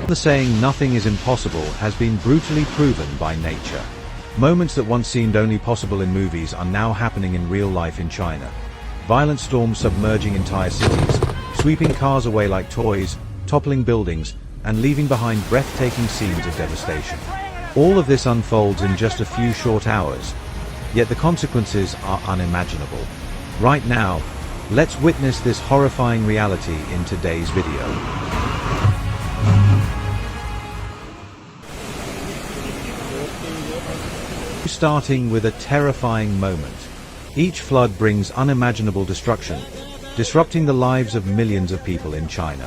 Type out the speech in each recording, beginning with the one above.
The saying "nothing is impossible" has been brutally proven by nature. Moments that once seemed only possible in movies are now happening in real life in China. Violent storms submerging entire cities, sweeping cars away like toys, toppling buildings, and leaving behind breathtaking scenes of devastation. All of this unfolds in just a few short hours, yet the consequences are unimaginable. Right now, let's witness this horrifying reality in today's video. Starting with a terrifying moment. Each flood brings unimaginable destruction, disrupting the lives of millions of people in China.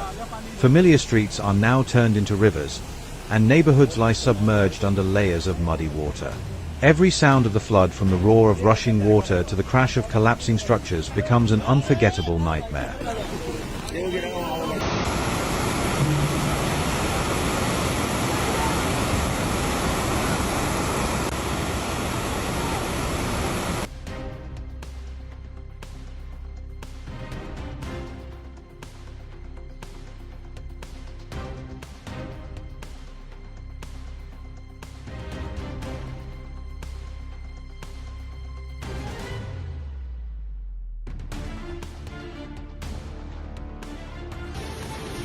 Familiar streets are now turned into rivers, and neighborhoods lie submerged under layers of muddy water. Every sound of the flood, from the roar of rushing water to the crash of collapsing structures, becomes an unforgettable nightmare.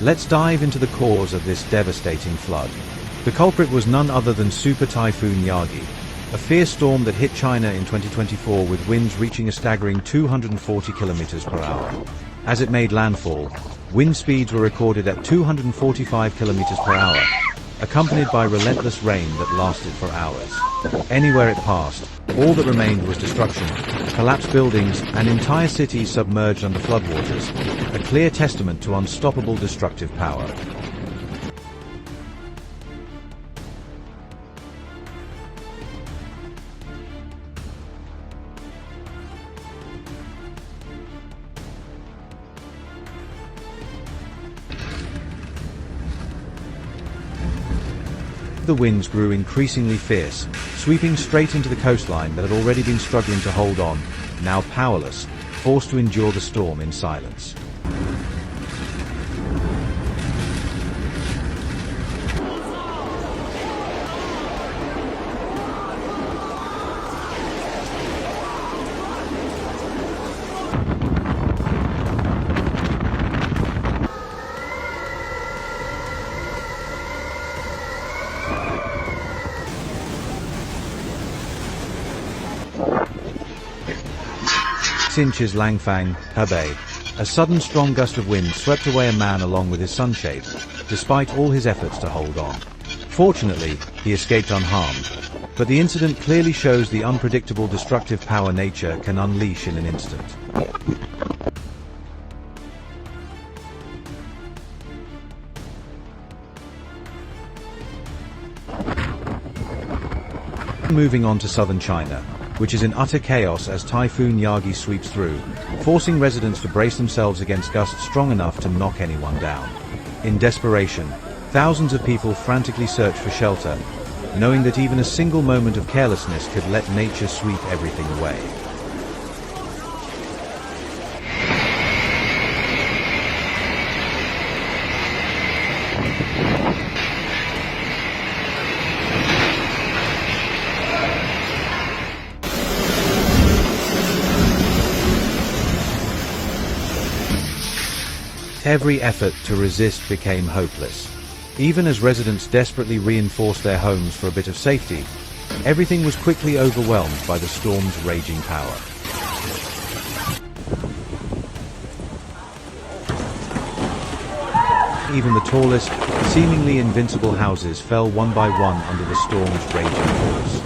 Let's dive into the cause of this devastating flood. The culprit was none other than Super Typhoon Yagi, a fierce storm that hit China in 2024 with winds reaching a staggering 240 kilometers per hour. As it made landfall, wind speeds were recorded at 245 kilometers per hour, accompanied by relentless rain that lasted for hours. Anywhere it passed, all that remained was destruction, collapsed buildings, and entire cities submerged under floodwaters, a clear testament to unstoppable destructive power. The winds grew increasingly fierce, sweeping straight into the coastline that had already been struggling to hold on, now powerless, forced to endure the storm in silence. Inches Langfang, Hebei. A sudden strong gust of wind swept away a man along with his sunshade, despite all his efforts to hold on. Fortunately, he escaped unharmed, but the incident clearly shows the unpredictable destructive power nature can unleash in an instant. Moving on to southern China, which is in utter chaos as Typhoon Yagi sweeps through, forcing residents to brace themselves against gusts strong enough to knock anyone down. In desperation, thousands of people frantically search for shelter, knowing that even a single moment of carelessness could let nature sweep everything away. Every effort to resist became hopeless. Even as residents desperately reinforced their homes for a bit of safety, everything was quickly overwhelmed by the storm's raging power. Even the tallest, seemingly invincible houses fell one by one under the storm's raging force.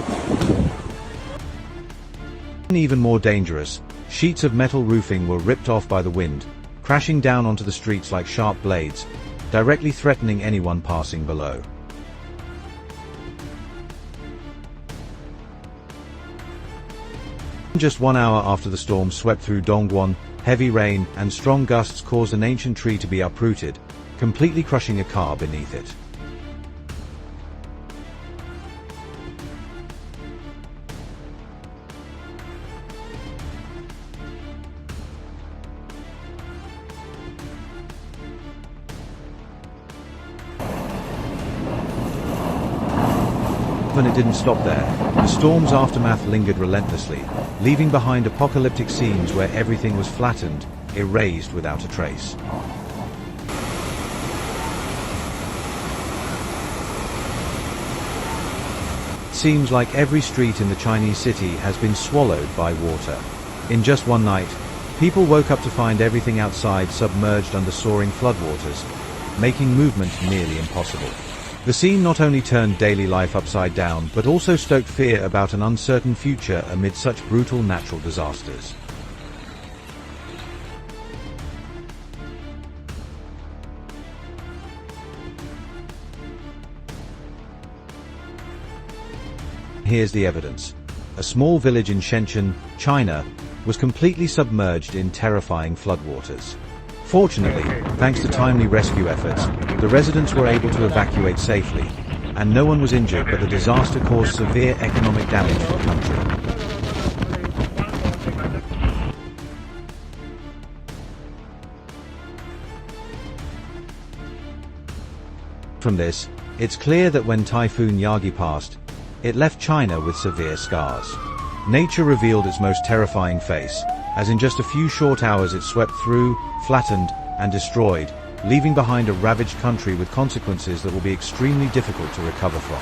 Even more dangerous, sheets of metal roofing were ripped off by the wind, crashing down onto the streets like sharp blades, directly threatening anyone passing below. Just 1 hour after the storm swept through Dongguan, heavy rain and strong gusts caused an ancient tree to be uprooted, completely crushing a car beneath it. and it didn't stop there. The storm's aftermath lingered relentlessly, leaving behind apocalyptic scenes where everything was flattened, erased without a trace. Seems like every street in the Chinese city has been swallowed by water. In just one night, people woke up to find everything outside submerged under soaring floodwaters, making movement nearly impossible. The scene not only turned daily life upside down, but also stoked fear about an uncertain future amid such brutal natural disasters. Here's the evidence. A small village in Shenzhen, China, was completely submerged in terrifying floodwaters. Fortunately, thanks to timely rescue efforts, the residents were able to evacuate safely, and no one was injured, but the disaster caused severe economic damage for the country. From this, it's clear that when Typhoon Yagi passed, it left China with severe scars. Nature revealed its most terrifying face, as in just a few short hours it swept through, flattened, and destroyed, leaving behind a ravaged country with consequences that will be extremely difficult to recover from.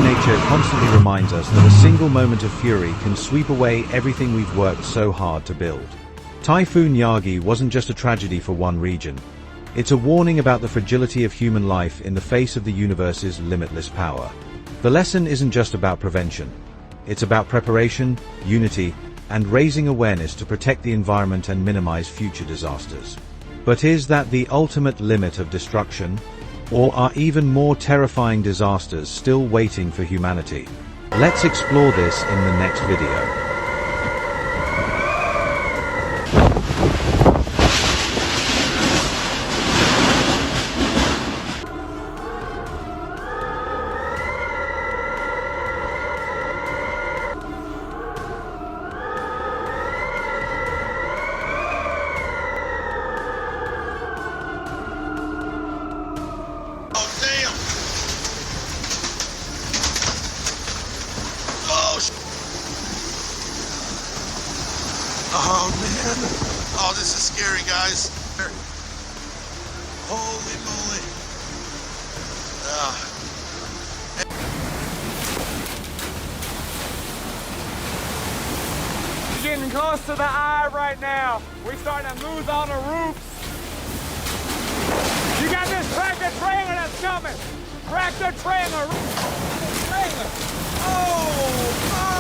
Nature constantly reminds us that a single moment of fury can sweep away everything we've worked so hard to build. Typhoon Yagi wasn't just a tragedy for one region. It's a warning about the fragility of human life in the face of the universe's limitless power. The lesson isn't just about prevention. It's about preparation, unity, and raising awareness to protect the environment and minimize future disasters. But is that the ultimate limit of destruction? Or are even more terrifying disasters still waiting for humanity? Let's explore this in the next video. Oh man, oh this is scary, guys. Holy moly. We're getting close to the eye right now. We're starting to lose all the roofs. You got this tractor trailer that's coming. Tractor trailer. Oh,